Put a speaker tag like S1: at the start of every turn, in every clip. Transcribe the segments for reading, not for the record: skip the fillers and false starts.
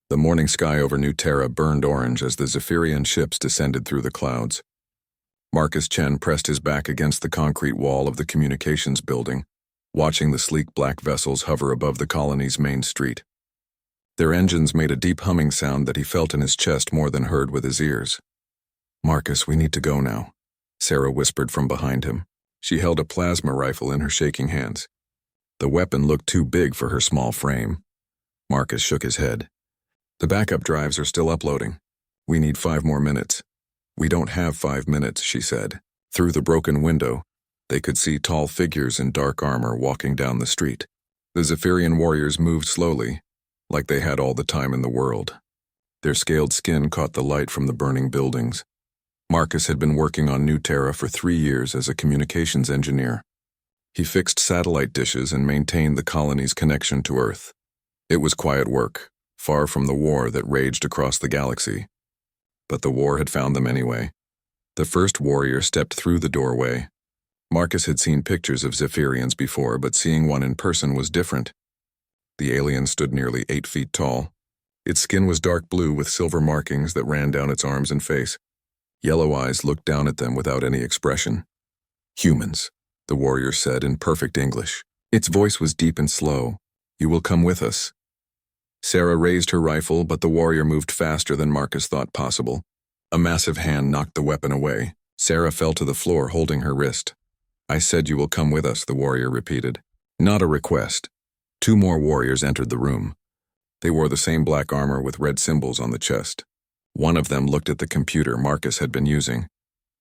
S1: The morning sky over New Terra burned orange as the Zephyrian ships descended through the clouds. Marcus Chen pressed his back against the concrete wall of the communications building, watching the sleek black vessels hover above the colony's main street. Their engines made a deep humming sound that he felt in his chest more than heard with his ears. "Marcus, we need to go now," Sarah whispered from behind him. She held a plasma rifle in her shaking hands. The weapon looked too big for her small frame. Marcus shook his head. "The backup drives are still uploading. We need 5 more minutes." "We don't have 5 minutes," she said. Through the broken window, they could see tall figures in dark armor walking down the street. The Zephyrian warriors moved slowly, like they had all the time in the world. Their scaled skin caught the light from the burning buildings. Marcus had been working on New Terra for 3 years as a communications engineer. He fixed satellite dishes and maintained the colony's connection to Earth. It was quiet work, far from the war that raged across the galaxy. But the war had found them anyway. The first warrior stepped through the doorway. Marcus had seen pictures of Zephyrians before, but seeing one in person was different. The alien stood nearly 8 feet tall. Its skin was dark blue with silver markings that ran down its arms and face. Yellow eyes looked down at them without any expression. "Humans," the warrior said in perfect English. Its voice was deep and slow. "You will come with us." Sarah raised her rifle, but the warrior moved faster than Marcus thought possible. A massive hand knocked the weapon away. Sarah fell to the floor, holding her wrist. "I said you will come with us," the warrior repeated. Not a request. 2 more warriors entered the room. They wore the same black armor with red symbols on the chest. One of them looked at the computer Marcus had been using.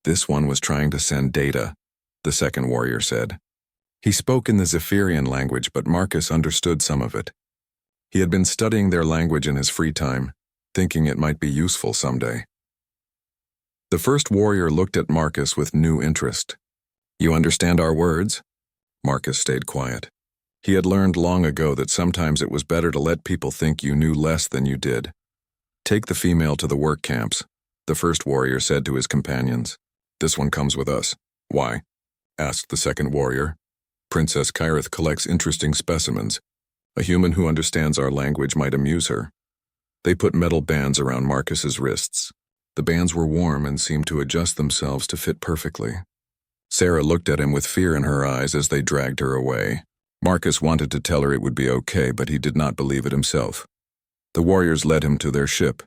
S1: "This one was trying to send data," the second warrior said. He spoke in the Zephyrian language, but Marcus understood some of it. He had been studying their language in his free time, thinking it might be useful someday. The first warrior looked at Marcus with new interest. "You understand our words?" Marcus stayed quiet. He had learned long ago that sometimes it was better to let people think you knew less than you did. "Take the female to the work camps," the first warrior said to his companions. "This one comes with us." "Why?" asked the second warrior. "Princess Kyrith collects interesting specimens. A human who understands our language might amuse her." They put metal bands around Marcus's wrists. The bands were warm and seemed to adjust themselves to fit perfectly. Sarah looked at him with fear in her eyes as they dragged her away. Marcus wanted to tell her it would be okay, but he did not believe it himself. The warriors led him to their ship.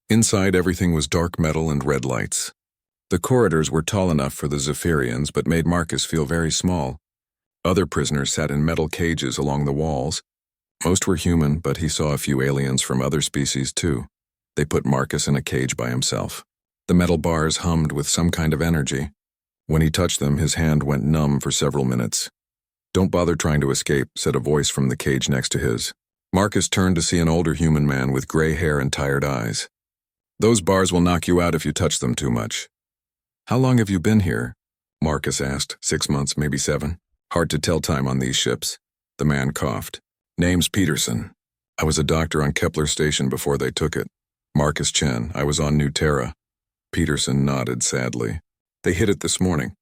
S1: Inside, everything was dark metal and red lights. The corridors were tall enough for the Zephyrians, but made Marcus feel very small. Other prisoners sat in metal cages along the walls. Most were human, but he saw a few aliens from other species too. They put Marcus in a cage by himself. The metal bars hummed with some kind of energy. When he touched them, his hand went numb for several minutes. "Don't bother trying to escape," said a voice from the cage next to his. Marcus turned to see an older human man with gray hair and tired eyes. "Those bars will knock you out if you touch them too much." "How long have you been here?" Marcus asked. 6 months, maybe 7. "Hard to tell time on these ships." The man coughed. "Name's Peterson. I was a doctor on Kepler Station before they took it." "Marcus Chen. I was on New Terra." Peterson nodded sadly. "They hit it this morning.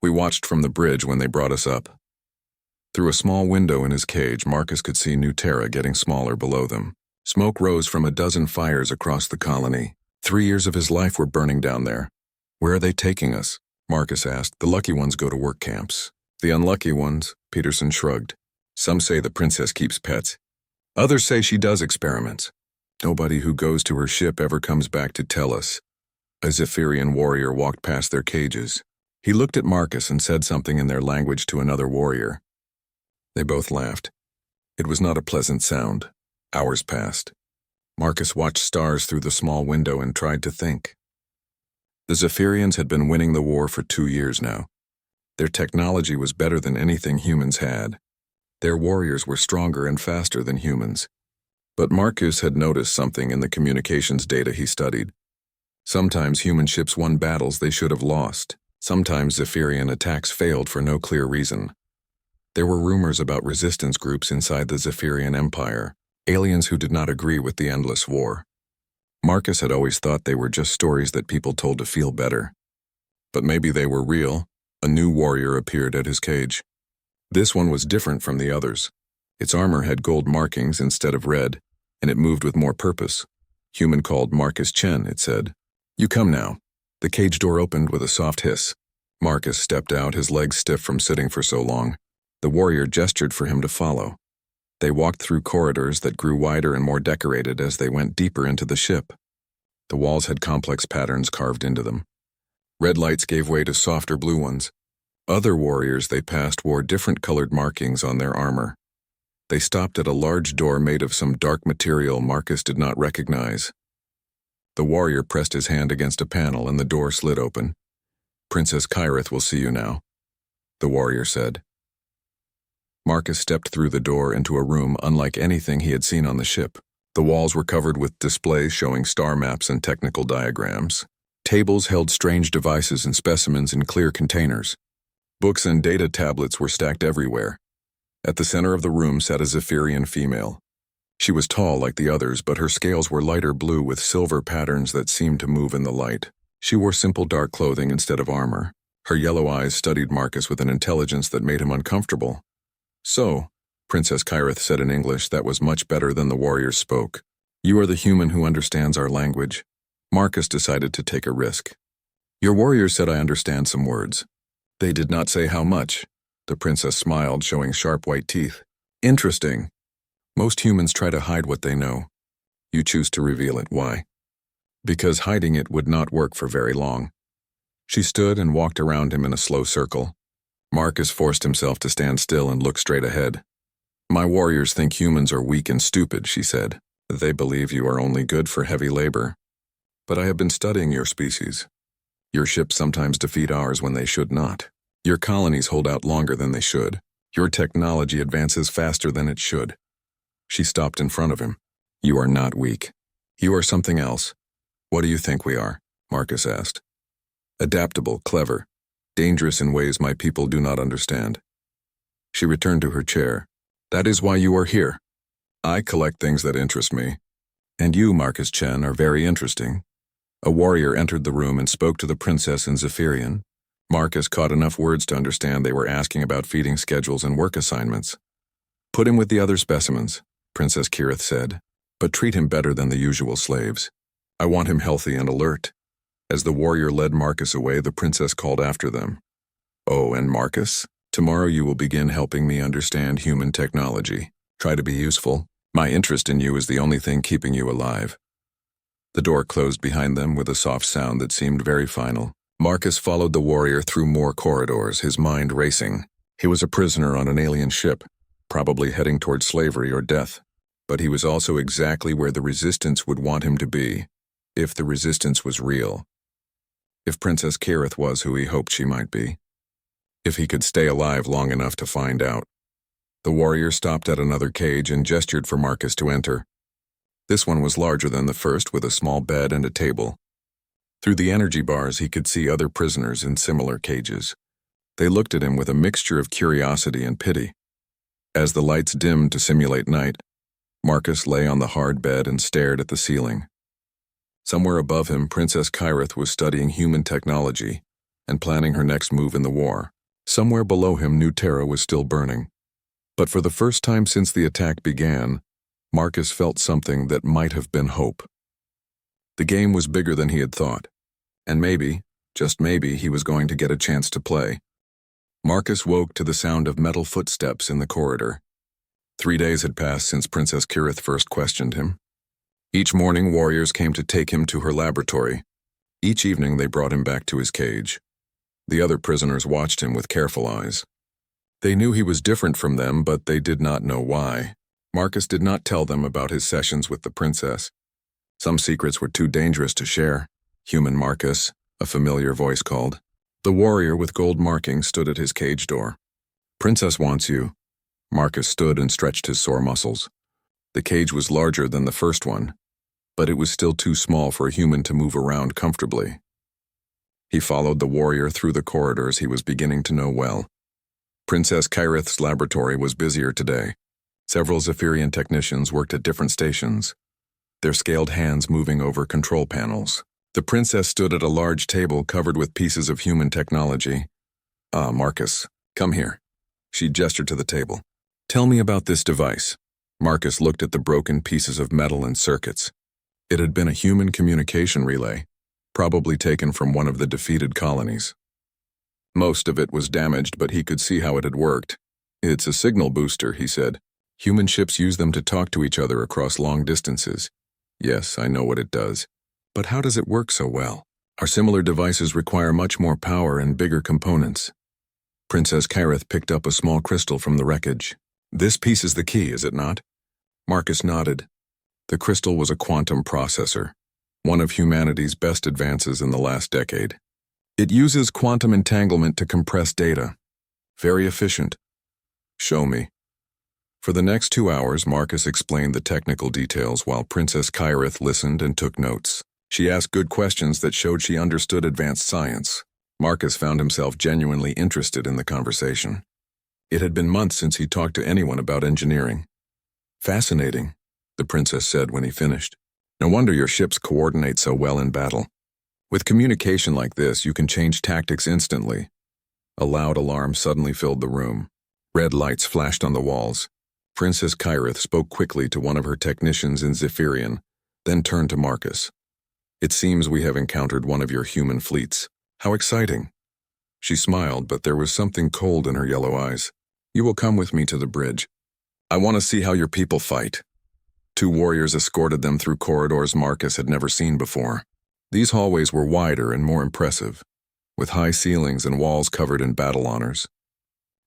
S1: We watched from the bridge when they brought us up." Through a small window in his cage, Marcus could see New Terra getting smaller below them. Smoke rose from a dozen fires across the colony. 3 years of his life were burning down there. "Where are they taking us?" Marcus asked. "The lucky ones go to work camps. The unlucky ones," Peterson shrugged. "Some say the princess keeps pets. Others say she does experiments. Nobody who goes to her ship ever comes back to tell us." A Zephyrian warrior walked past their cages. He looked at Marcus and said something in their language to another warrior. They both laughed. It was not a pleasant sound. Hours passed. Marcus watched stars through the small window and tried to think. The Zephyrians had been winning the war for 2 years now. Their technology was better than anything humans had. Their warriors were stronger and faster than humans. But Marcus had noticed something in the communications data he studied. Sometimes human ships won battles they should have lost. Sometimes Zephyrian attacks failed for no clear reason. There were rumors about resistance groups inside the Zephyrian Empire, aliens who did not agree with the endless war. Marcus had always thought they were just stories that people told to feel better. But maybe they were real. A new warrior appeared at his cage. This one was different from the others. Its armor had gold markings instead of red. and it moved with more purpose. Human called Marcus Chen, it said. You come now. The cage door opened with a soft hiss. Marcus stepped out, his legs stiff from sitting for so long. The warrior gestured for him to follow. They walked through corridors that grew wider and more decorated as they went deeper into the ship. The walls had complex patterns carved into them. Red lights gave way to softer blue ones. Other warriors they passed wore different colored markings on their armor. They stopped at a large door made of some dark material Marcus did not recognize. The warrior pressed his hand against a panel and the door slid open. Princess Kyrith will see you now, the warrior said. Marcus stepped through the door into a room unlike anything he had seen on the ship. The walls were covered with displays showing star maps and technical diagrams. Tables held strange devices and specimens in clear containers. Books and data tablets were stacked everywhere. At the center of the room sat a Zephyrian female. She was tall like the others, but her scales were lighter blue with silver patterns that seemed to move in the light. She wore simple dark clothing instead of armor. Her yellow eyes studied Marcus with an intelligence that made him uncomfortable. So, Princess Kyrith said in English that was much better than the warriors spoke. You are the human who understands our language. Marcus decided to take a risk. Your warriors said I understand some words. They did not say how much. The princess smiled, showing sharp white teeth. Interesting. Most humans try to hide what they know. You choose to reveal it. Why? Because hiding it would not work for very long. She stood and walked around him in a slow circle. Marcus forced himself to stand still and look straight ahead. My warriors think humans are weak and stupid, she said. They believe you are only good for heavy labor. But I have been studying your species. Your ships sometimes defeat ours when they should not. Your colonies hold out longer than they should. Your technology advances faster than it should. She stopped in front of him. You are not weak. You are something else. What do you think we are? Marcus asked. Adaptable, clever, dangerous in ways my people do not understand. She returned to her chair. That is why you are here. I collect things that interest me. And you, Marcus Chen, are very interesting. A warrior entered the room and spoke to the princess in Zephyrian. Marcus caught enough words to understand they were asking about feeding schedules and work assignments. Put him with the other specimens, Princess Kyrith said, but treat him better than the usual slaves. I want him healthy and alert. As the warrior led Marcus away, the princess called after them. Oh, and Marcus, tomorrow you will begin helping me understand human technology. Try to be useful. My interest in you is the only thing keeping you alive. The door closed behind them with a soft sound that seemed very final. Marcus followed the warrior through more corridors, his mind racing. He was a prisoner on an alien ship, probably heading toward slavery or death. But he was also exactly where the resistance would want him to be, if the resistance was real. If Princess Kyrith was who he hoped she might be. If he could stay alive long enough to find out. The warrior stopped at another cage and gestured for Marcus to enter. This one was larger than the first, with a small bed and a table. Through the energy bars he could see other prisoners in similar cages. They looked at him with a mixture of curiosity and pity. As the lights dimmed to simulate night, Marcus lay on the hard bed and stared at the ceiling. Somewhere above him, Princess Kyrith was studying human technology and planning her next move in the war. Somewhere below him, New Terra was still burning. But for the first time since the attack began, Marcus felt something that might have been hope. The game was bigger than he had thought, and maybe, just maybe, he was going to get a chance to play. Marcus woke to the sound of metal footsteps in the corridor. 3 days had passed since Princess Kyrith first questioned him. Each morning, warriors came to take him to her laboratory. Each evening, they brought him back to his cage. The other prisoners watched him with careful eyes. They knew he was different from them, but they did not know why. Marcus did not tell them about his sessions with the princess. Some secrets were too dangerous to share. Human Marcus, a familiar voice called. The warrior with gold markings stood at his cage door. Princess wants you. Marcus stood and stretched his sore muscles. The cage was larger than the first one, but it was still too small for a human to move around comfortably. He followed the warrior through the corridors he was beginning to know well. Princess Kyrith's laboratory was busier today. Several Zephyrian technicians worked at different stations, their scaled hands moving over control panels. The princess stood at a large table covered with pieces of human technology. Marcus, come here. She gestured to the table. Tell me about this device. Marcus looked at the broken pieces of metal and circuits. It had been a human communication relay, probably taken from one of the defeated colonies. Most of it was damaged, but he could see how it had worked. "It's a signal booster," he said. "Human ships use them to talk to each other across long distances." "Yes, I know what it does. But how does it work so well? Our similar devices require much more power and bigger components." Princess Kyrith picked up a small crystal from the wreckage. "This piece is the key, is it not?" Marcus nodded. The crystal was a quantum processor, one of humanity's best advances in the last decade. It uses quantum entanglement to compress data. Very efficient. "Show me." For the next 2 hours, Marcus explained the technical details while Princess Kyrith listened and took notes. She asked good questions that showed she understood advanced science. Marcus found himself genuinely interested in the conversation. It had been months since he talked to anyone about engineering. "Fascinating," the princess said when he finished. "No wonder your ships coordinate so well in battle. With communication like this, you can change tactics instantly." A loud alarm suddenly filled the room. Red lights flashed on the walls. Princess Kyrith spoke quickly to one of her technicians in Zephyrian, then turned to Marcus. "It seems we have encountered one of your human fleets. How exciting." She smiled, but there was something cold in her yellow eyes. "You will come with me to the bridge. I want to see how your people fight." 2 warriors escorted them through corridors Marcus had never seen before. These hallways were wider and more impressive, with high ceilings and walls covered in battle honors.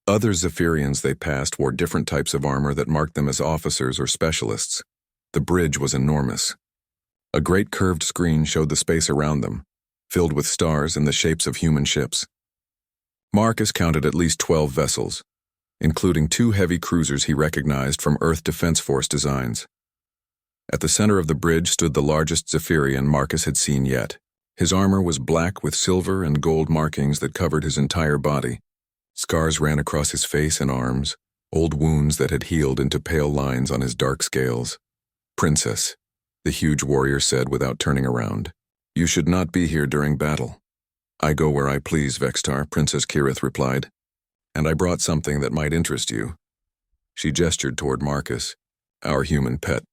S1: Other Zephyrians they passed wore different types of armor that marked them as officers or specialists. The bridge was enormous. A great curved screen showed the space around them, filled with stars in the shapes of human ships. Marcus counted at least 12 vessels, including 2 heavy cruisers he recognized from Earth Defense Force designs. At the center of the bridge stood the largest Zephyrian Marcus had seen yet. His armor was black with silver and gold markings that covered his entire body. Scars ran across his face and arms, old wounds that had healed into pale lines on his dark scales. "Princess," the huge warrior said without turning around, "you should not be here during battle." "I go where I please, Vextar," Princess Kyrith replied. "And I brought something that might interest you." She gestured toward Marcus. "Our human pet."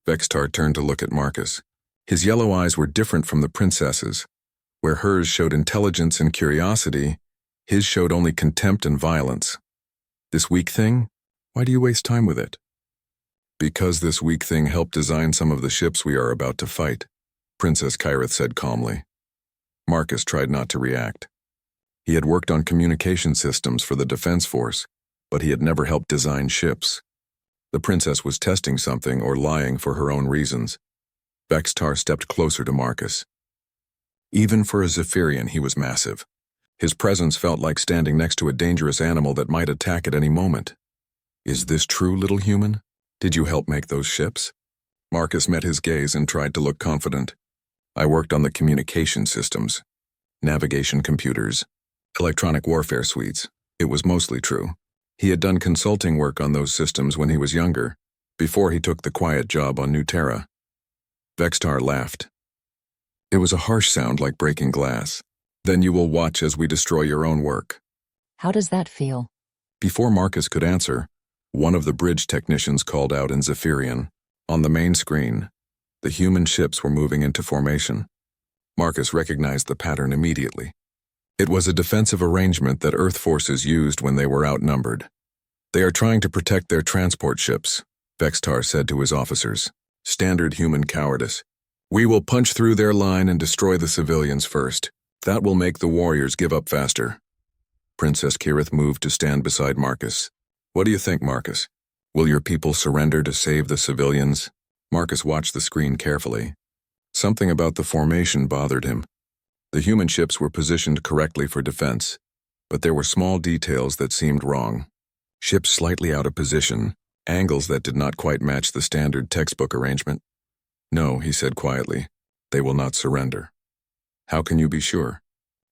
S1: Vextar turned to look at Marcus. His yellow eyes were different from the princess's. Where hers showed intelligence and curiosity, his showed only contempt and violence. "This weak thing? Why do you waste time with it?" "Because this weak thing helped design some of the ships we are about to fight," Princess Kyrith said calmly. Marcus tried not to react. He had worked on communication systems for the Defense Force, but he had never helped design ships. The princess was testing something or lying for her own reasons. Vextar stepped closer to Marcus. Even for a Zephyrian, he was massive. His presence felt like standing next to a dangerous animal that might attack at any moment. "Is this true, little human? Did you help make those ships?" Marcus met his gaze and tried to look confident. "I worked on the communication systems, navigation computers, electronic warfare suites. It was mostly true." He had done consulting work on those systems when he was younger, before he took the quiet job on New Terra. Vextar laughed. It was a harsh sound like breaking glass. "Then you will watch as we destroy your own work."
S2: "How does that feel?"
S1: Before Marcus could answer, one of the bridge technicians called out in Zephyrian. On the main screen, the human ships were moving into formation. Marcus recognized the pattern immediately. It was a defensive arrangement that Earth forces used when they were outnumbered. "They are trying to protect their transport ships," Vextar said to his officers. "Standard human cowardice. We will punch through their line and destroy the civilians first. That will make the warriors give up faster." Princess Kyrith moved to stand beside Marcus. "What do you think, Marcus? Will your people surrender to save the civilians?" Marcus watched the screen carefully. Something about the formation bothered him. The human ships were positioned correctly for defense, but there were small details that seemed wrong. Ships slightly out of position, angles that did not quite match the standard textbook arrangement. "No," he said quietly, "they will not surrender." "How can you be sure?"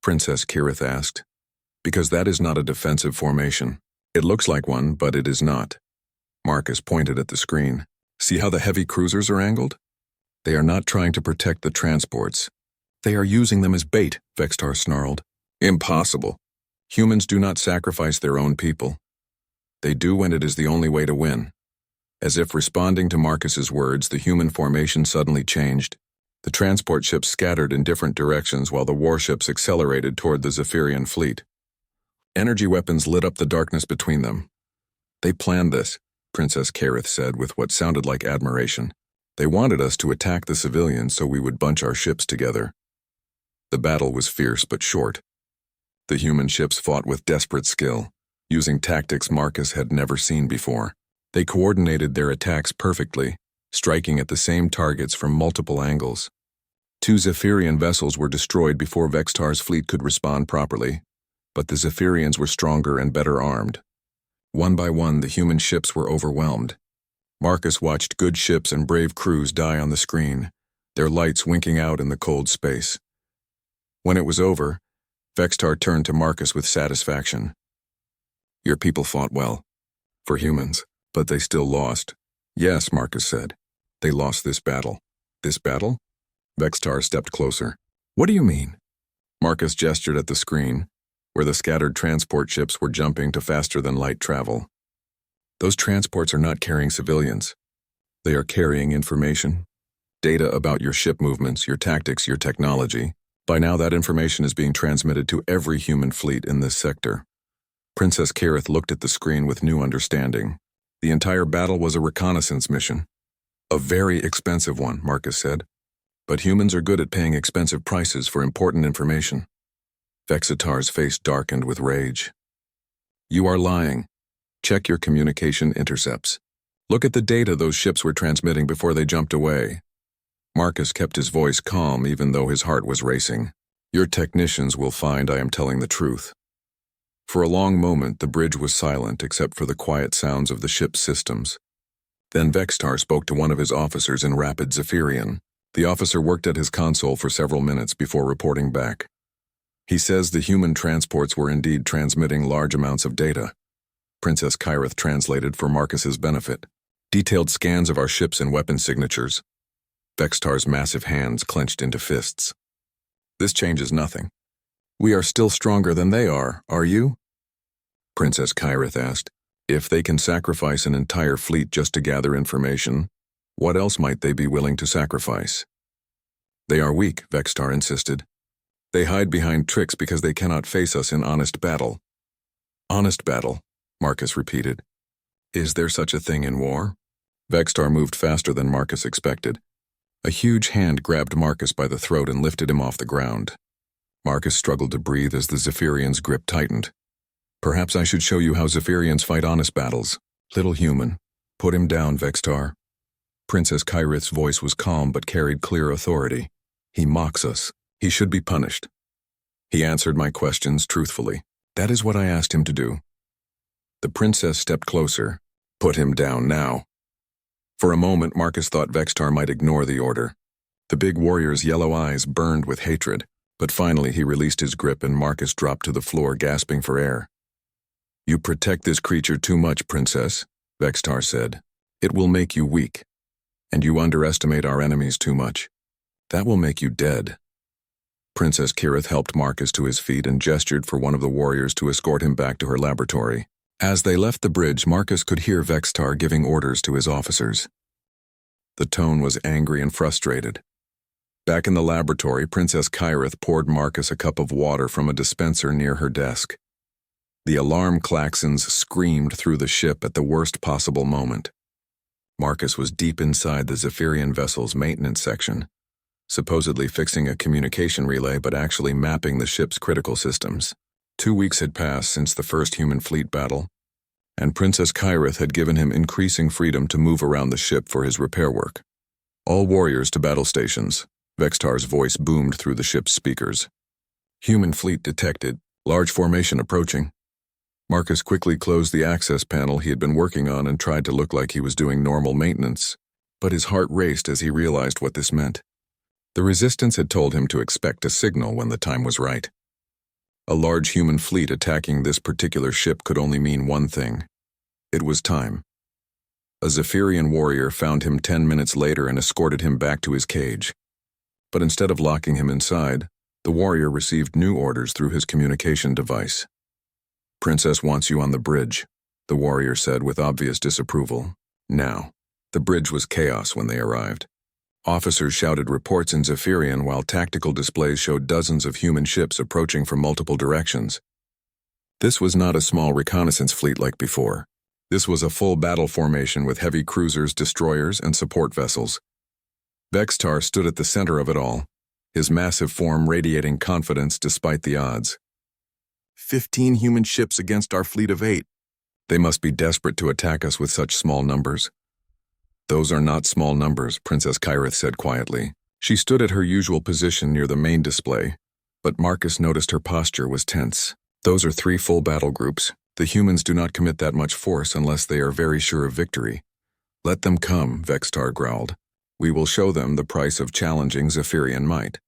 S1: Princess Kyrith asked. "Because that is not a defensive formation. It looks like one, but it is not." Marcus pointed at the screen. "See how the heavy cruisers are angled? They are not trying to protect the transports. They are using them as bait," Vextar snarled. "Impossible. Humans do not sacrifice their own people. They do when it is the only way to win. As if responding to Marcus's words, the human formation suddenly changed. The transport ships scattered in different directions while the warships accelerated toward the Zephyrian fleet. Energy weapons lit up the darkness between them. They planned this, Princess Kareth said with what sounded like admiration. They wanted us to attack the civilians so we would bunch our ships together. The battle was fierce but short. The human ships fought with desperate skill, using tactics Marcus had never seen before. They coordinated their attacks perfectly, striking at the same targets from multiple angles. 2 Zephyrian vessels were destroyed before Vextar's fleet could respond properly, but the Zephyrians were stronger and better armed. One by one, the human ships were overwhelmed. Marcus watched good ships and brave crews die on the screen, their lights winking out in the cold space. When it was over, Vextar turned to Marcus with satisfaction. "Your people fought well. For humans, but they still lost." "Yes," Marcus said. "They lost this battle." "This battle?" Vextar stepped closer. "What do you mean?" Marcus gestured at the screen, where the scattered transport ships were jumping to faster-than-light travel. "Those transports are not carrying civilians. They are carrying information. Data about your ship movements, your tactics, your technology. By now that information is being transmitted to every human fleet in this sector." Princess Kareth looked at the screen with new understanding. The entire battle was a reconnaissance mission. "A very expensive one," Marcus said. "But humans are good at paying expensive prices for important information." Vexitar's face darkened with rage. "You are lying. Check your communication intercepts. Look at the data those ships were transmitting before they jumped away." Marcus kept his voice calm even though his heart was racing. "Your technicians will find I am telling the truth." For a long moment, the bridge was silent except for the quiet sounds of the ship's systems. Then Vextar spoke to one of his officers in rapid Zephyrian. The officer worked at his console for several minutes before reporting back. "He says the human transports were indeed transmitting large amounts of data." Princess Kareth translated for Marcus's benefit. "Detailed scans of our ships and weapon signatures." Vextar's massive hands clenched into fists. "This changes nothing. We are still stronger than they are you?" Princess Kareth asked. "If they can sacrifice an entire fleet just to gather information, what else might they be willing to sacrifice?" "They are weak," Vextar insisted. "They hide behind tricks because they cannot face us in honest battle." "Honest battle," Marcus repeated. "Is there such a thing in war?" Vextar moved faster than Marcus expected. A huge hand grabbed Marcus by the throat and lifted him off the ground. Marcus struggled to breathe as the Zephyrian's grip tightened. "Perhaps I should show you how Zephyrians fight honest battles. Little human. Put him down, Vextar." Princess Kareth's voice was calm but carried clear authority. "He mocks us. He should be punished." He answered my questions truthfully. "That is what I asked him to do." The princess stepped closer. "Put him down now." For a moment, Marcus thought Vextar might ignore the order. The big warrior's yellow eyes burned with hatred, but finally he released his grip and Marcus dropped to the floor, gasping for air. "You protect this creature too much, Princess," Vextar said. "It will make you weak. And you underestimate our enemies too much. That will make you dead." Princess Kareth helped Marcus to his feet and gestured for one of the warriors to escort him back to her laboratory. As they left the bridge, Marcus could hear Vextar giving orders to his officers. The tone was angry and frustrated. Back in the laboratory, Princess Kareth poured Marcus a cup of water from a dispenser near her desk. The alarm klaxons screamed through the ship at the worst possible moment. Marcus was deep inside the Zephyrian vessel's maintenance section, supposedly fixing a communication relay but actually mapping the ship's critical systems. 2 weeks had passed since the first human fleet battle, and Princess Kareth had given him increasing freedom to move around the ship for his repair work. "All warriors to battle stations," Vextar's voice boomed through the ship's speakers. "Human fleet detected. Large formation approaching." Marcus quickly closed the access panel he had been working on and tried to look like he was doing normal maintenance, but his heart raced as he realized what this meant. The Resistance had told him to expect a signal when the time was right. A large human fleet attacking this particular ship could only mean one thing. It was time. A Zephyrian warrior found him 10 minutes later and escorted him back to his cage. But instead of locking him inside, the warrior received new orders through his communication device. "Princess wants you on the bridge," the warrior said with obvious disapproval. Now, the bridge was chaos when they arrived. Officers shouted reports in Zephyrian while tactical displays showed dozens of human ships approaching from multiple directions. This was not a small reconnaissance fleet like before. This was a full battle formation with heavy cruisers, destroyers, and support vessels. Vextar stood at the center of it all, his massive form radiating confidence despite the odds. 15 human ships against our fleet of 8. They must be desperate to attack us with such small numbers. Those are not small numbers, Princess Kyrith said quietly. She stood at her usual position near the main display, but Marcus noticed her posture was tense. Those are 3 full battle groups. The humans do not commit that much force unless they are very sure of victory. Let them come, Vextar growled. We will show them the price of challenging Zephyrian might.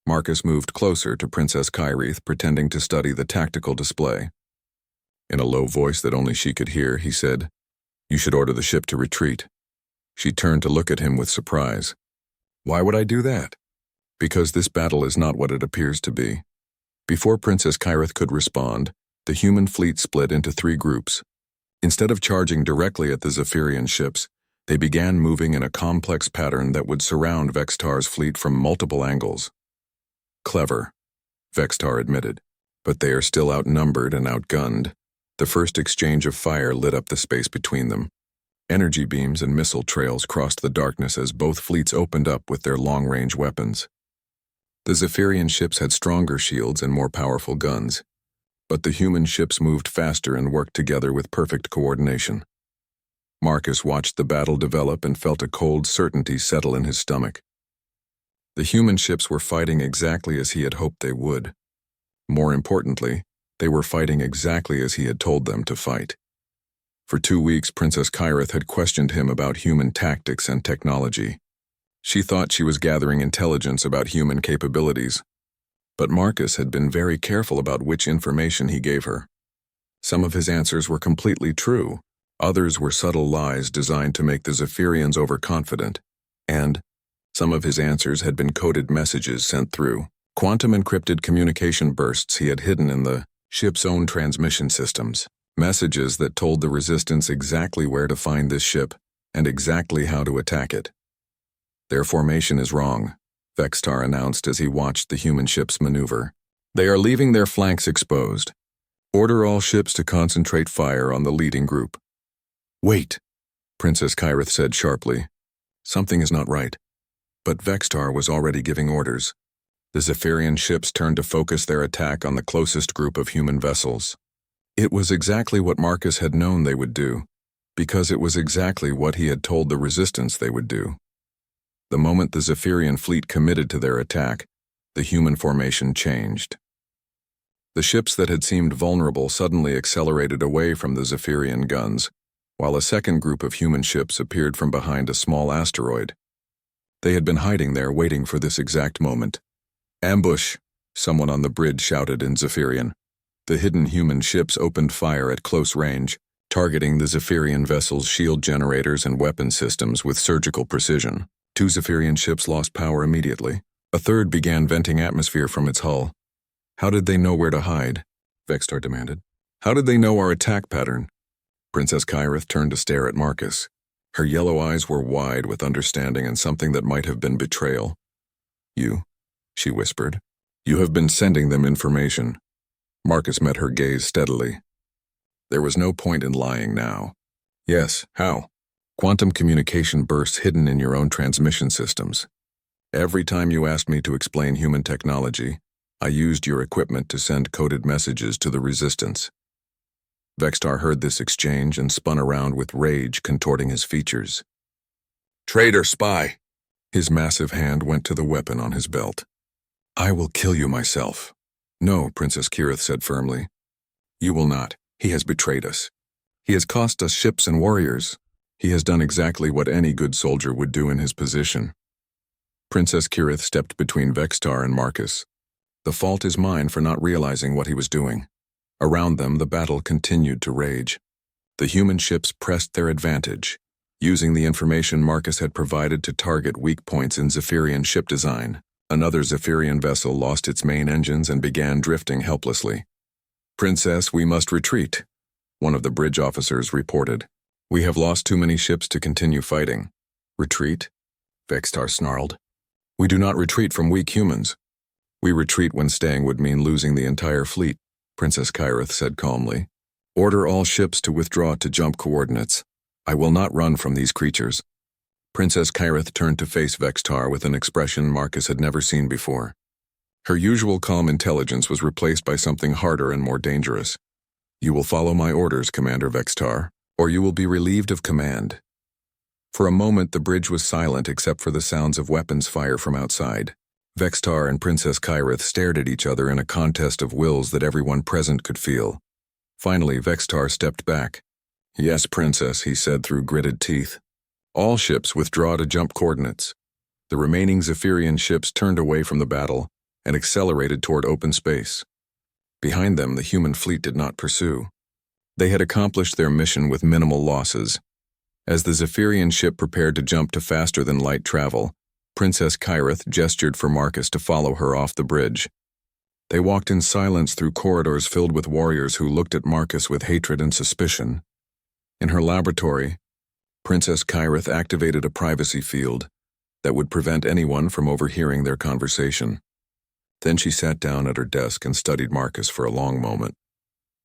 S1: Marcus moved closer to Princess Kyrith, pretending to study the tactical display. In a low voice that only she could hear, he said, "You should order the ship to retreat." She turned to look at him with surprise. "Why would I do that?" "Because this battle is not what it appears to be." Before Princess Kyrith could respond, the human fleet split into 3 groups. Instead of charging directly at the Zephyrian ships, they began moving in a complex pattern that would surround Vextar's fleet from multiple angles. Clever, Vextar admitted, but they are still outnumbered and outgunned. The first exchange of fire lit up the space between them. Energy beams and missile trails crossed the darkness as both fleets opened up with their long-range weapons. The Zephyrian ships had stronger shields and more powerful guns, but the human ships moved faster and worked together with perfect coordination. Marcus watched the battle develop and felt a cold certainty settle in his stomach. The human ships were fighting exactly as he had hoped they would. More importantly, they were fighting exactly as he had told them to fight. For 2 weeks, Princess Kyrith had questioned him about human tactics and technology. She thought she was gathering intelligence about human capabilities, but Marcus had been very careful about which information he gave her. Some of his answers were completely true, others were subtle lies designed to make the Zephyrians overconfident, and some of his answers had been coded messages sent through quantum-encrypted communication bursts he had hidden in the ship's own transmission systems. Messages that told the Resistance exactly where to find this ship and exactly how to attack it. "Their formation is wrong," Vextar announced as he watched the human ships maneuver. "They are leaving their flanks exposed. Order all ships to concentrate fire on the leading group." "Wait," Princess Kyrith said sharply. Something is not right. But Vextar was already giving orders. The Zephyrian ships turned to focus their attack on the closest group of human vessels. It was exactly what Marcus had known they would do, because it was exactly what he had told the Resistance they would do. The moment the Zephyrian fleet committed to their attack, the human formation changed. The ships that had seemed vulnerable suddenly accelerated away from the Zephyrian guns, while a second group of human ships appeared from behind a small asteroid. They had been hiding there waiting for this exact moment. "Ambush!" someone on the bridge shouted in Zephyrian. The hidden human ships opened fire at close range, targeting the Zephyrian vessel's shield generators and weapon systems with surgical precision. 2 Zephyrian ships lost power immediately. A third began venting atmosphere from its hull. "How did they know where to hide?" Vextar demanded. "How did they know our attack pattern?" Princess Kyrith turned to stare at Marcus. Her yellow eyes were wide with understanding and something that might have been betrayal. "You," she whispered. "You have been sending them information." Marcus met her gaze steadily. There was no point in lying now. "Yes, how?" "Quantum communication bursts hidden in your own transmission systems. Every time you asked me to explain human technology, I used your equipment to send coded messages to the Resistance." Vextar heard this exchange and spun around with rage contorting his features. "Traitor spy!" His massive hand went to the weapon on his belt. "I will kill you myself." "No," Princess Kyrith said firmly. "You will not. He has betrayed us. He has cost us ships and warriors. He has done exactly what any good soldier would do in his position." Princess Kyrith stepped between Vextar and Marcus. "The fault is mine for not realizing what he was doing." Around them, the battle continued to rage. The human ships pressed their advantage, using the information Marcus had provided to target weak points in Zephyrian ship design. Another Zephyrian vessel lost its main engines and began drifting helplessly. "Princess, we must retreat," one of the bridge officers reported. We have lost too many ships to continue fighting. Retreat? Vextar snarled. We do not retreat from weak humans. We retreat when staying would mean losing the entire fleet, Princess Kyrith said calmly. Order all ships to withdraw to jump coordinates. I will not run from these creatures. Princess Kyrith turned to face Vextar with an expression Marcus had never seen before. Her usual calm intelligence was replaced by something harder and more dangerous. You will follow my orders, Commander Vextar, or you will be relieved of command. For a moment the bridge was silent except for the sounds of weapons fire from outside. Vextar and Princess Kyrith stared at each other in a contest of wills that everyone present could feel. Finally, Vextar stepped back. Yes, Princess, he said through gritted teeth. All ships withdraw to jump coordinates. The remaining Zephyrian ships turned away from the battle and accelerated toward open space. Behind them, the human fleet did not pursue. They had accomplished their mission with minimal losses. As the Zephyrian ship prepared to jump to faster-than-light travel, Princess Kyrith gestured for Marcus to follow her off the bridge. They walked in silence through corridors filled with warriors who looked at Marcus with hatred and suspicion. In her laboratory, Princess Kyrith activated a privacy field that would prevent anyone from overhearing their conversation. Then she sat down at her desk and studied Marcus for a long moment.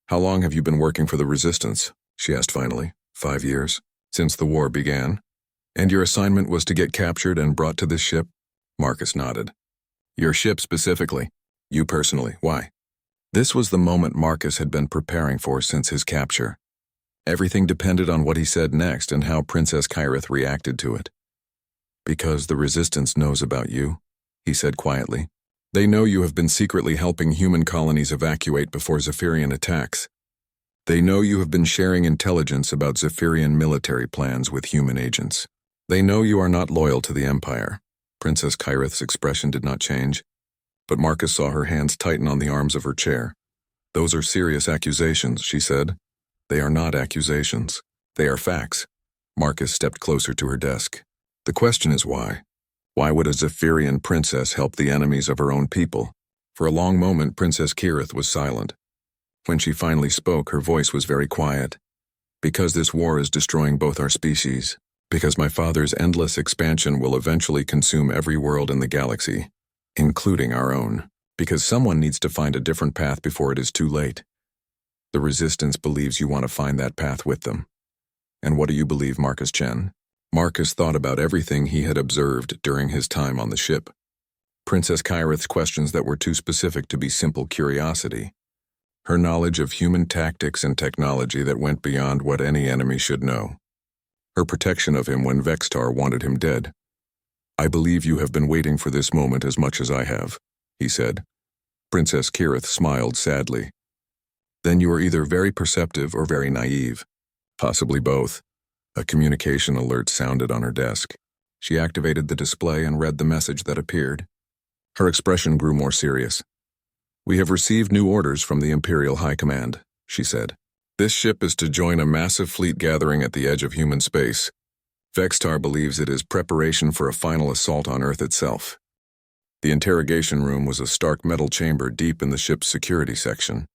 S1: How long have you been working for the Resistance? She asked finally. 5 years. Since the war began. And your assignment was to get captured and brought to this ship? Marcus nodded. Your ship specifically. You personally. Why? This was the moment Marcus had been preparing for since his capture. Everything depended on what he said next and how Princess Kyrith reacted to it. Because the Resistance knows about you, he said quietly. They know you have been secretly helping human colonies evacuate before Zephyrian attacks. They know you have been sharing intelligence about Zephyrian military plans with human agents. They know you are not loyal to the Empire. Princess Kyrith's expression did not change, but Marcus saw her hands tighten on the arms of her chair. Those are serious accusations, she said. They are not accusations. They are facts. Marcus stepped closer to her desk. The question is why? Why would a Zephyrian princess help the enemies of her own people? For a long moment, Princess Kyrith was silent. When she finally spoke, her voice was very quiet. Because this war is destroying both our species. Because my father's endless expansion will eventually consume every world in the galaxy, including our own. Because someone needs to find a different path before it is too late. The Resistance believes you want to find that path with them. And what do you believe, Marcus Chen? Marcus thought about everything he had observed during his time on the ship. Princess Kyrith's questions that were too specific to be simple curiosity. Her knowledge of human tactics and technology that went beyond what any enemy should know. Her protection of him when Vextar wanted him dead. I believe you have been waiting for this moment as much as I have, he said. Princess Kyrith smiled sadly. Then you are either very perceptive or very naive. Possibly both. A communication alert sounded on her desk. She activated the display and read the message that appeared. Her expression grew more serious. We have received new orders from the Imperial High Command, she said. This ship is to join a massive fleet gathering at the edge of human space. Vextar believes it is preparation for a final assault on Earth itself. The interrogation room was a stark metal chamber deep in the ship's security section.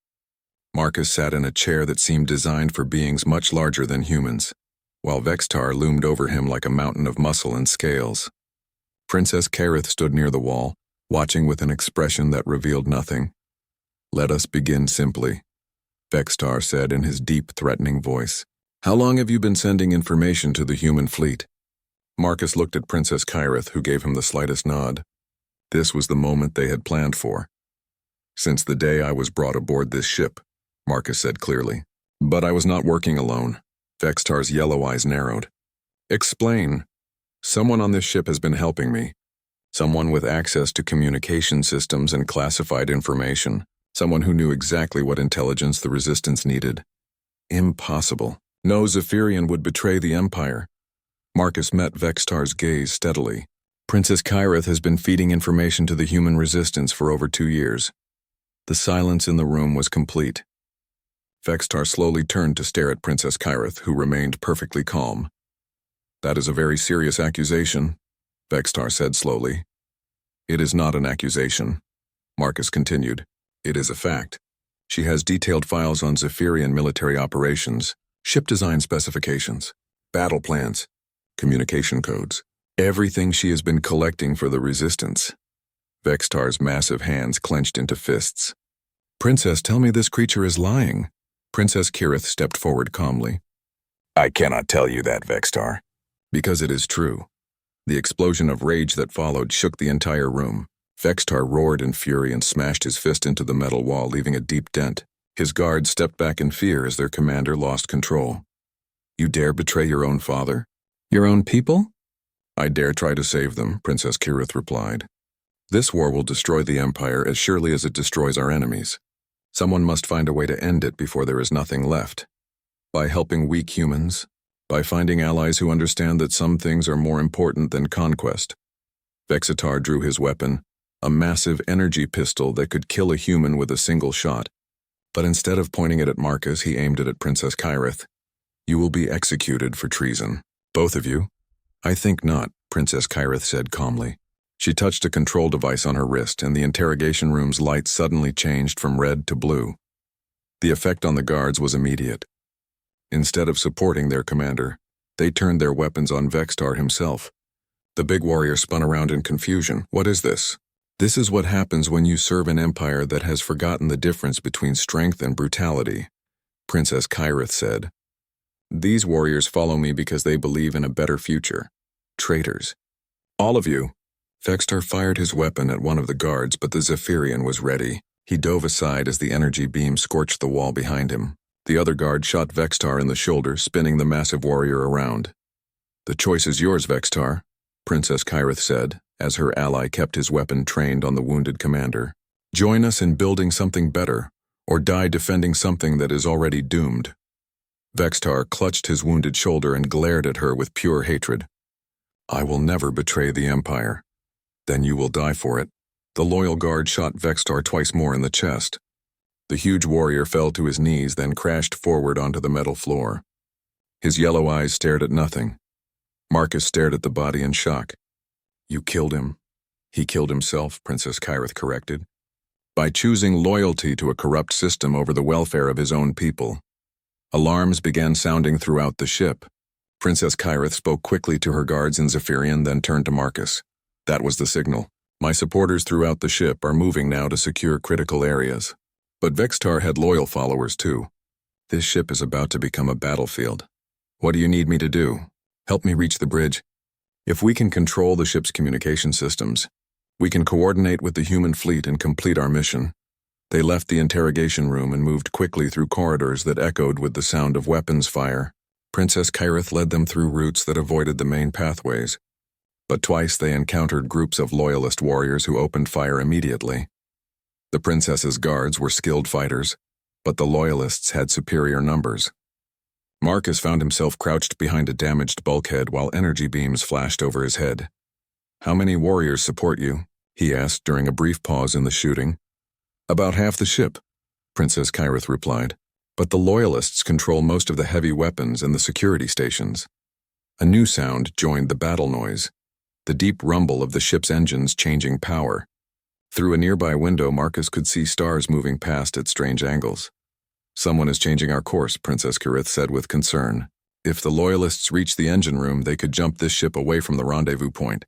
S1: Marcus sat in a chair that seemed designed for beings much larger than humans, while Vextar loomed over him like a mountain of muscle and scales. Princess Kyrith stood near the wall, watching with an expression that revealed nothing. Let us begin simply, Vextar said in his deep, threatening voice. How long have you been sending information to the human fleet? Marcus looked at Princess Kyrith, who gave him the slightest nod. This was the moment they had planned for. Since the day I was brought aboard this ship, Marcus said clearly. But I was not working alone. Vextar's yellow eyes narrowed. Explain. Someone on this ship has been helping me. Someone with access to communication systems and classified information. Someone who knew exactly what intelligence the Resistance needed. Impossible. No Zephyrian would betray the Empire. Marcus met Vextar's gaze steadily. Princess Kyrith has been feeding information to the human Resistance for over 2 years. The silence in the room was complete. Vextar slowly turned to stare at Princess Kyrith, who remained perfectly calm. That is a very serious accusation, Vextar said slowly. It is not an accusation, Marcus continued. It is a fact. She has detailed files on Zephyrian military operations, Ship design specifications, battle plans, communication codes, everything she has been collecting for the Resistance. Vextar's massive hands clenched into fists. Princess, tell me this creature is lying. Princess Kirith stepped forward calmly. I cannot tell you that, Vextar. Because it is true. The explosion of rage that followed shook the entire room. Vextar roared in fury and smashed his fist into the metal wall, leaving a deep dent. His guards stepped back in fear as their commander lost control. You dare betray your own father? Your own people? I dare try to save them, Princess Kirith replied. This war will destroy the Empire as surely as it destroys our enemies. Someone must find a way to end it before there is nothing left. By helping weak humans, by finding allies who understand that some things are more important than conquest. Vexitar drew his weapon, a massive energy pistol that could kill a human with a single shot. But instead of pointing it at Marcus, he aimed it at Princess Kirith. You will be executed for treason. Both of you? I think not, Princess Kirith said calmly. She touched a control device on her wrist, and the interrogation room's light suddenly changed from red to blue. The effect on the guards was immediate. Instead of supporting their commander, they turned their weapons on Vextar himself. The big warrior spun around in confusion. What is this? This is what happens when you serve an empire that has forgotten the difference between strength and brutality, Princess Kirith said. These warriors follow me because they believe in a better future. Traitors. All of you. Vextar fired his weapon at one of the guards, but the Zephyrian was ready. He dove aside as the energy beam scorched the wall behind him. The other guard shot Vextar in the shoulder, spinning the massive warrior around. The choice is yours, Vextar, Princess Kirith said, as her ally kept his weapon trained on the wounded commander. Join us in building something better, or die defending something that is already doomed. Vextar clutched his wounded shoulder and glared at her with pure hatred. I will never betray the Empire. Then you will die for it. The loyal guard shot Vextar twice more in the chest. The huge warrior fell to his knees, then crashed forward onto the metal floor. His yellow eyes stared at nothing. Marcus stared at the body in shock. You killed him. He killed himself, Princess Kirith corrected. By choosing loyalty to a corrupt system over the welfare of his own people. Alarms began sounding throughout the ship. Princess Kirith spoke quickly to her guards in Zephyrian, then turned to Marcus. That was the signal. My supporters throughout the ship are moving now to secure critical areas. But Vextar had loyal followers too. This ship is about to become a battlefield. What do you need me to do? Help me reach the bridge. If we can control the ship's communication systems, we can coordinate with the human fleet and complete our mission. They left the interrogation room and moved quickly through corridors that echoed with the sound of weapons fire. Princess Kirith led them through routes that avoided the main pathways. But twice they encountered groups of loyalist warriors who opened fire immediately. The princess's guards were skilled fighters, but the loyalists had superior numbers. Marcus found himself crouched behind a damaged bulkhead while energy beams flashed over his head. How many warriors support you? He asked during a brief pause in the shooting. About half the ship, Princess Kirith replied, but the loyalists control most of the heavy weapons and the security stations. A new sound joined the battle noise, the deep rumble of the ship's engines changing power. Through a nearby window, Marcus could see stars moving past at strange angles. Someone is changing our course, Princess Kirith said with concern. If the loyalists reach the engine room, they could jump this ship away from the rendezvous point.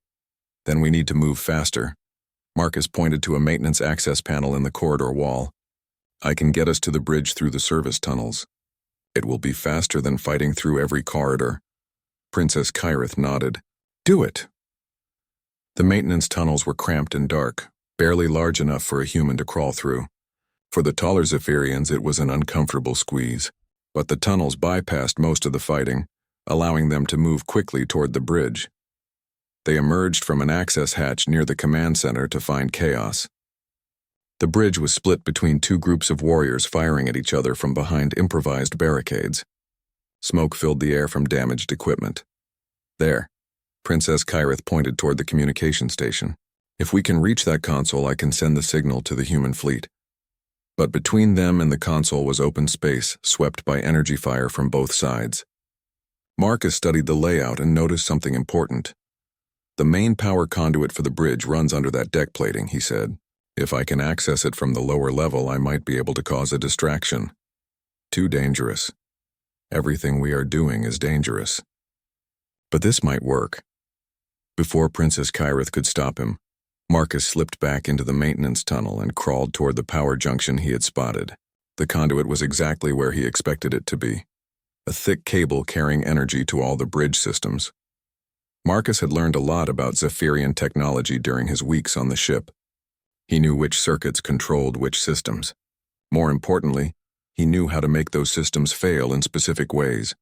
S1: Then we need to move faster. Marcus pointed to a maintenance access panel in the corridor wall. I can get us to the bridge through the service tunnels. It will be faster than fighting through every corridor. Princess Kirith nodded. Do it. The maintenance tunnels were cramped and dark, barely large enough for a human to crawl through. For the taller Zephyrians, it was an uncomfortable squeeze, but the tunnels bypassed most of the fighting, allowing them to move quickly toward the bridge. They emerged from an access hatch near the command center to find chaos. The bridge was split between two groups of warriors firing at each other from behind improvised barricades. Smoke filled the air from damaged equipment. There, Princess Kirith pointed toward the communication station. If we can reach that console, I can send the signal to the human fleet. But between them and the console was open space, swept by energy fire from both sides. Marcus studied the layout and noticed something important. The main power conduit for the bridge runs under that deck plating, he said. If I can access it from the lower level, I might be able to cause a distraction. Too dangerous. Everything we are doing is dangerous. But this might work. Before Princess Kyrith could stop him, Marcus slipped back into the maintenance tunnel and crawled toward the power junction he had spotted. The conduit was exactly where he expected it to be, a thick cable carrying energy to all the bridge systems. Marcus had learned a lot about Zephyrian technology during his weeks on the ship. He knew which circuits controlled which systems. More importantly, he knew how to make those systems fail in specific ways.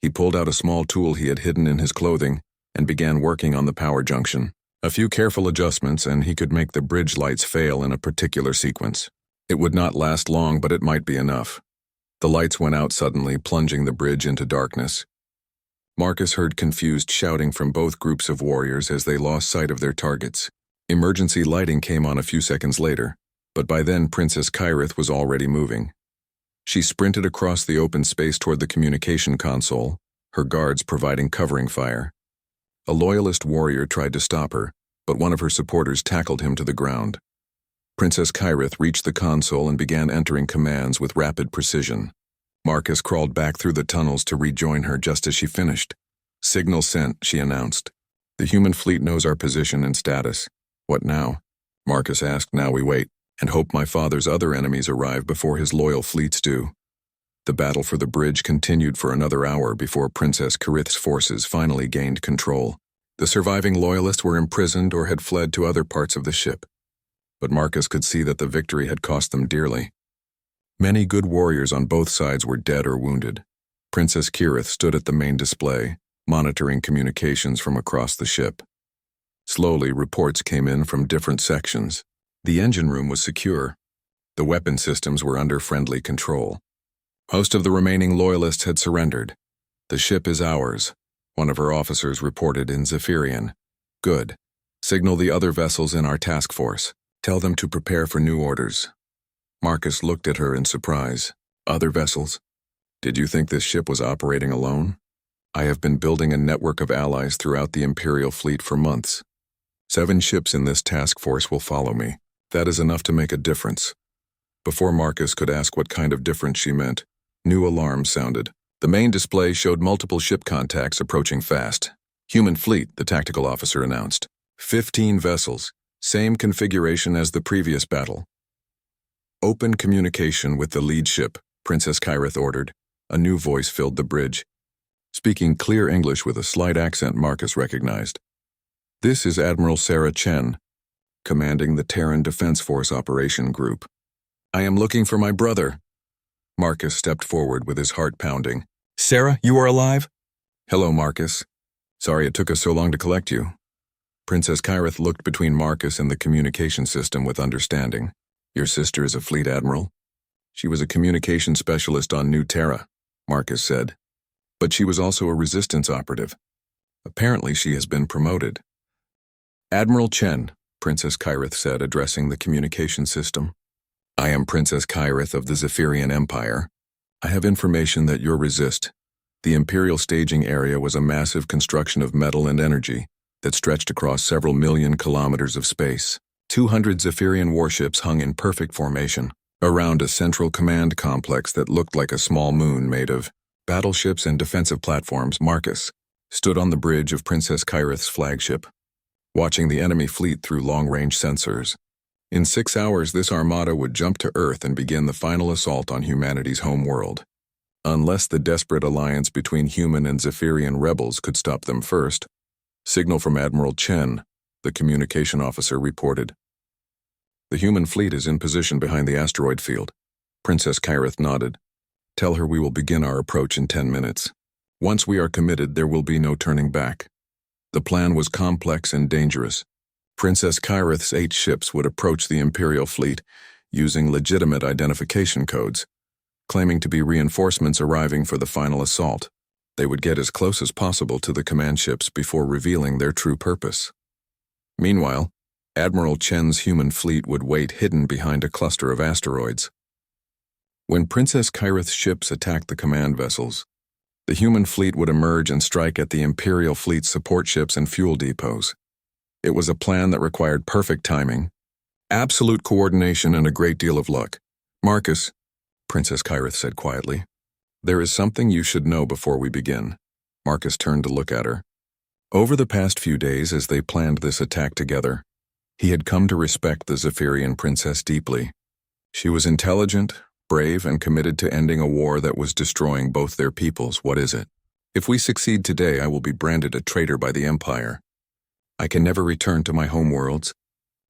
S1: He pulled out a small tool he had hidden in his clothing and began working on the power junction. A few careful adjustments and he could make the bridge lights fail in a particular sequence. It would not last long, but it might be enough. The lights went out suddenly, plunging the bridge into darkness. Marcus heard confused shouting from both groups of warriors as they lost sight of their targets. Emergency lighting came on a few seconds later, but by then Princess Kyrith was already moving. She sprinted across the open space toward the communication console, her guards providing covering fire. A loyalist warrior tried to stop her, but one of her supporters tackled him to the ground. Princess Kyrith reached the console and began entering commands with rapid precision. Marcus crawled back through the tunnels to rejoin her just as she finished. "Signal sent," she announced. "The human fleet knows our position and status." "What now?" Marcus asked. "Now we wait, and hope my father's other enemies arrive before his loyal fleets do." The battle for the bridge continued for another hour before Princess Kyrith's forces finally gained control. The surviving loyalists were imprisoned or had fled to other parts of the ship. But Marcus could see that the victory had cost them dearly. Many good warriors on both sides were dead or wounded. Princess Kyrith stood at the main display, monitoring communications from across the ship. Slowly, reports came in from different sections. The engine room was secure. The weapon systems were under friendly control. Most of the remaining loyalists had surrendered. "The ship is ours," one of her officers reported in Zephyrian. "Good. Signal the other vessels in our task force. Tell them to prepare for new orders." Marcus looked at her in surprise. "Other vessels? Did you think this ship was operating alone? I have been building a network of allies throughout the Imperial fleet for months. 7 ships in this task force will follow me. That is enough to make a difference." Before Marcus could ask what kind of difference she meant, new alarms sounded. The main display showed multiple ship contacts approaching fast. "Human fleet," the tactical officer announced. 15 vessels, same configuration as the previous battle. "Open communication with the lead ship," Princess Kyrith ordered. A new voice filled the bridge. Speaking clear English with a slight accent Marcus recognized. "This is Admiral Sarah Chen, commanding the Terran Defense Force Operation Group. I am looking for my brother." Marcus stepped forward with his heart pounding. "Sarah, you are alive?" "Hello, Marcus. Sorry it took us so long to collect you." Princess Kyrith looked between Marcus and the communication system with understanding. "Your sister is a fleet admiral?" "She was a communication specialist on New Terra," Marcus said. "But she was also a resistance operative. Apparently she has been promoted." "Admiral Chen," Princess Kyrith said, addressing the communication system. "I am Princess Kyrith of the Zephyrian Empire. I have information that your the Imperial staging area was a massive construction of metal and energy that stretched across several million kilometers of space. 200 Zephyrian warships hung in perfect formation around a central command complex that looked like a small moon made of battleships and defensive platforms. Marcus stood on the bridge of Princess Kyrith's flagship, watching the enemy fleet through long-range sensors. In 6 hours, this armada would jump to Earth and begin the final assault on humanity's home world. Unless the desperate alliance between human and Zephyrian rebels could stop them first. Signal from Admiral Chen, the communication officer reported. "The human fleet is in position behind the asteroid field." Princess Kyrith nodded. "Tell her we will begin our approach in 10 minutes. Once we are committed, there will be no turning back." The plan was complex and dangerous. Princess Kyrith's 8 ships would approach the Imperial fleet using legitimate identification codes, claiming to be reinforcements arriving for the final assault. They would get as close as possible to the command ships before revealing their true purpose. Meanwhile, Admiral Chen's human fleet would wait hidden behind a cluster of asteroids. When Princess Kyrith's ships attacked the command vessels, the human fleet would emerge and strike at the Imperial fleet's support ships and fuel depots. It was a plan that required perfect timing, absolute coordination, and a great deal of luck. "Marcus," Princess Kyrith said quietly, There is something you should know before we begin. Marcus turned to look at her. Over the past few days, as they planned this attack together, he had come to respect the Zephyrian princess deeply. She was intelligent, brave, and committed to ending a war that was destroying both their peoples. What is it? If we succeed today, I will be branded a traitor by the Empire. I can never return to my homeworlds.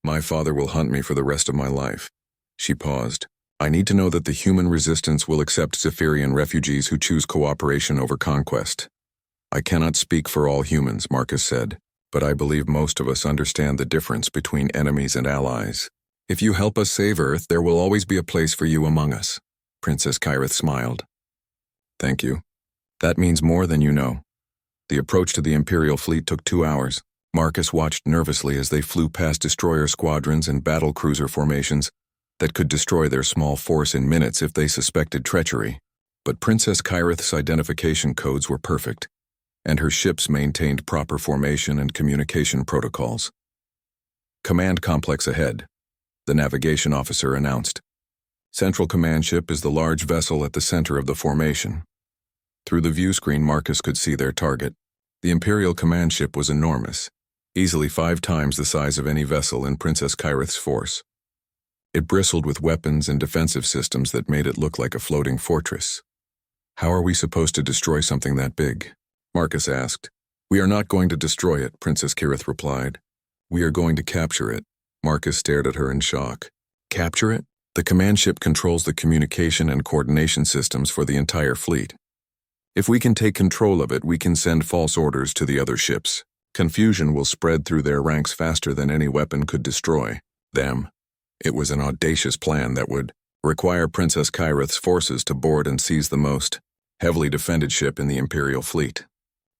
S1: My father will hunt me for the rest of my life. She paused. I need to know that the human resistance will accept Zephyrian refugees who choose cooperation over conquest. I cannot speak for all humans, Marcus said, but I believe most of us understand the difference between enemies and allies. If you help us save Earth, there will always be a place for you among us. Princess Kyrith smiled. Thank you. That means more than you know. The approach to the Imperial fleet took 2 hours. Marcus watched nervously as they flew past destroyer squadrons and battle cruiser formations that could destroy their small force in minutes if they suspected treachery. But Princess Kyrith's identification codes were perfect, and her ships maintained proper formation and communication protocols. Command complex ahead, the navigation officer announced. Central command ship is the large vessel at the center of the formation. Through the view screen, Marcus could see their target. The Imperial command ship was enormous, easily 5 times the size of any vessel in Princess Kyrith's force. It bristled with weapons and defensive systems that made it look like a floating fortress. How are we supposed to destroy something that big? Marcus asked. We are not going to destroy it, Princess Kyrith replied. We are going to capture it. Marcus stared at her in shock. Capture it? The command ship controls the communication and coordination systems for the entire fleet. If we can take control of it, we can send false orders to the other ships. Confusion will spread through their ranks faster than any weapon could destroy them. It was an audacious plan that would require Princess Kyrith's forces to board and seize the most heavily defended ship in the Imperial fleet.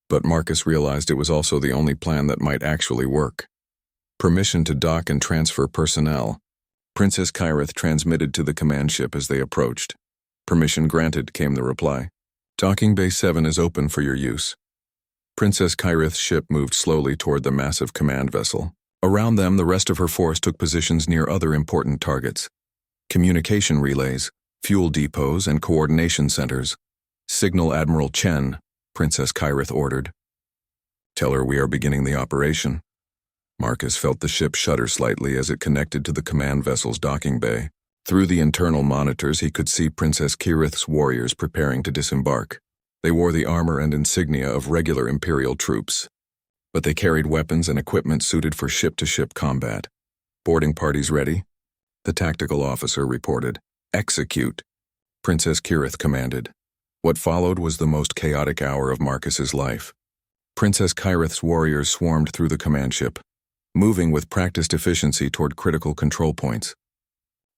S1: But Marcus realized it was also the only plan that might actually work. Permission to dock and transfer personnel. Princess Kyrith transmitted to the command ship as they approached. Permission granted, came the reply. Docking Bay 7 is open for your use. Princess Kyrith's ship moved slowly toward the massive command vessel. Around them, the rest of her force took positions near other important targets. Communication relays, fuel depots, and coordination centers. Signal Admiral Chen, Princess Kyrith ordered. Tell her we are beginning the operation. Marcus felt the ship shudder slightly as it connected to the command vessel's docking bay. Through the internal monitors, he could see Princess Kyrith's warriors preparing to disembark. They wore the armor and insignia of regular Imperial troops, but they carried weapons and equipment suited for ship-to-ship combat. Boarding parties ready? The tactical officer reported. Execute, Princess Kyrith commanded. What followed was the most chaotic hour of Marcus's life. Princess Kyrith's warriors swarmed through the command ship, moving with practiced efficiency toward critical control points.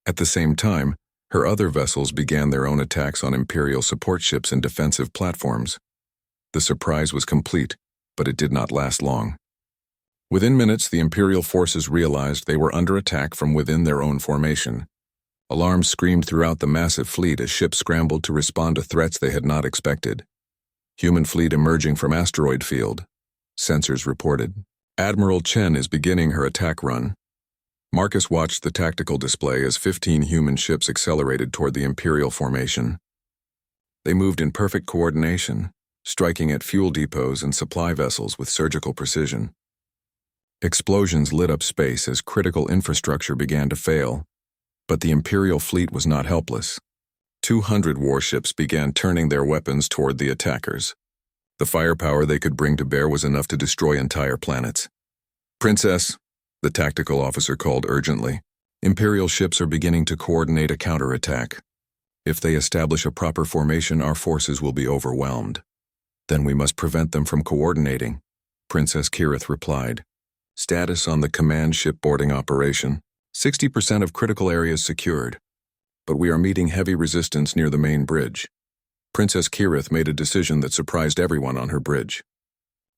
S1: At the same time, her other vessels began their own attacks on Imperial support ships and defensive platforms. The surprise was complete, but it did not last long. Within minutes, the Imperial forces realized they were under attack from within their own formation. Alarms screamed throughout the massive fleet as ships scrambled to respond to threats they had not expected. Human fleet emerging from asteroid field, sensors reported. Admiral Chen is beginning her attack run. Marcus watched the tactical display as 15 human ships accelerated toward the Imperial formation. They moved in perfect coordination, striking at fuel depots and supply vessels with surgical precision. Explosions lit up space as critical infrastructure began to fail, but the Imperial fleet was not helpless. 200 warships began turning their weapons toward the attackers. The firepower they could bring to bear was enough to destroy entire planets. Princess, the tactical officer called urgently. Imperial ships are beginning to coordinate a counterattack. If they establish a proper formation, our forces will be overwhelmed. Then we must prevent them from coordinating, Princess Kyrith replied. Status on the command ship boarding operation. 60% of critical areas secured, but we are meeting heavy resistance near the main bridge. Princess Kyrith made a decision that surprised everyone on her bridge.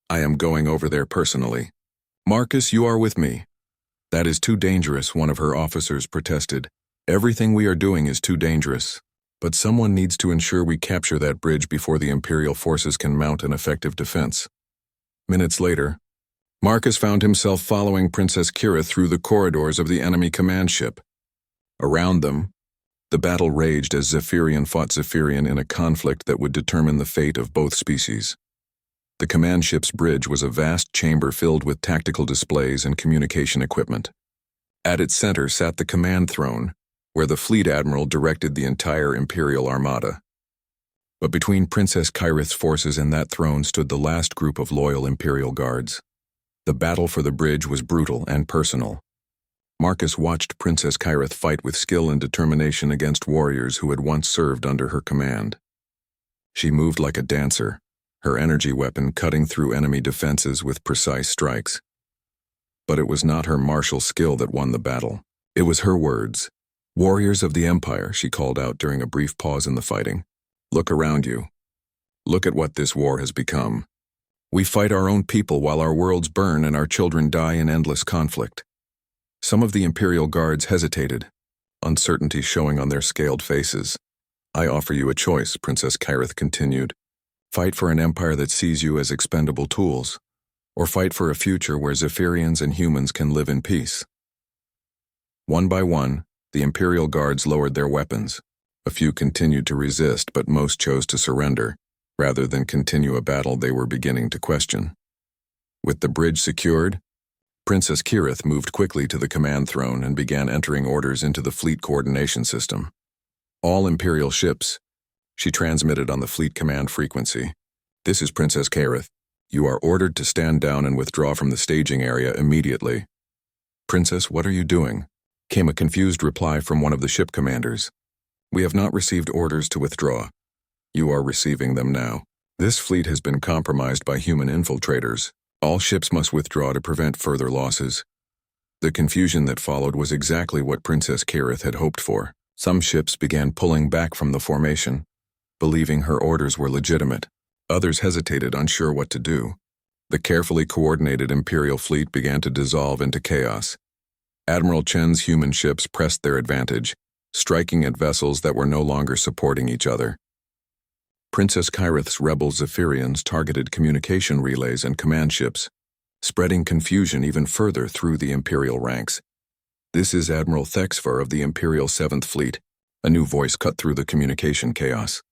S1: I am going over there personally. Marcus, you are with me. That is too dangerous, one of her officers protested. Everything we are doing is too dangerous, but someone needs to ensure we capture that bridge before the Imperial forces can mount an effective defense. Minutes later, Marcus found himself following Princess Kyrith through the corridors of the enemy command ship. Around them, The battle raged as Zephyrian fought Zephyrian in a conflict that would determine the fate of both species. The command ship's bridge was a vast chamber filled with tactical displays and communication equipment. At its center sat the command throne, where the fleet admiral directed the entire Imperial armada. But between Princess Kyrith's forces and that throne stood the last group of loyal Imperial guards. The battle for the bridge was brutal and personal. Marcus watched Princess Kyrith fight with skill and determination against warriors who had once served under her command. She moved like a dancer, her energy weapon cutting through enemy defenses with precise strikes. But it was not her martial skill that won the battle. It was her words. "Warriors of the Empire," she called out during a brief pause in the fighting. "Look around you. Look at what this war has become. We fight our own people while our worlds burn and our children die in endless conflict." Some of the Imperial guards hesitated, uncertainty showing on their scaled faces. "I offer you a choice," Princess Kyrith continued. "Fight for an empire that sees you as expendable tools, or fight for a future where Zephyrians and humans can live in peace." One by one, the Imperial guards lowered their weapons. A few continued to resist, but most chose to surrender, rather than continue a battle they were beginning to question. With the bridge secured, Princess Kyrith moved quickly to the command throne and began entering orders into the fleet coordination system. "All Imperial ships," she transmitted on the fleet command frequency. "This is Princess Kyrith. You are ordered to stand down and withdraw from the staging area immediately." "Princess, what are you doing?" came a confused reply from one of the ship commanders. "We have not received orders to withdraw. You are receiving them now. This fleet has been compromised by human infiltrators. All ships must withdraw to prevent further losses." The confusion that followed was exactly what Princess Kyrith had hoped for. Some ships began pulling back from the formation, believing her orders were legitimate. Others hesitated, unsure what to do. The carefully coordinated Imperial fleet began to dissolve into chaos. Admiral Chen's human ships pressed their advantage, striking at vessels that were no longer supporting each other. Princess Kyrith's rebel Zephyrians targeted communication relays and command ships, spreading confusion even further through the Imperial ranks. "This is Admiral Thexvar of the Imperial 7th Fleet," a new voice cut through the communication chaos.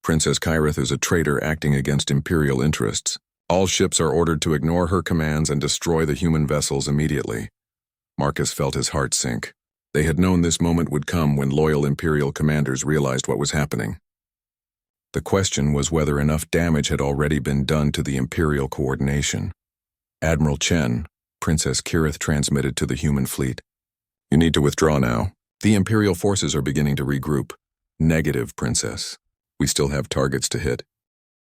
S1: "Princess Kyrith is a traitor acting against Imperial interests. All ships are ordered to ignore her commands and destroy the human vessels immediately." Marcus felt his heart sink. They had known this moment would come when loyal Imperial commanders realized what was happening. The question was whether enough damage had already been done to the Imperial coordination. "Admiral Chen," Princess Kyrith transmitted to the human fleet. "You need to withdraw now. The Imperial forces are beginning to regroup." "Negative, Princess. We still have targets to hit."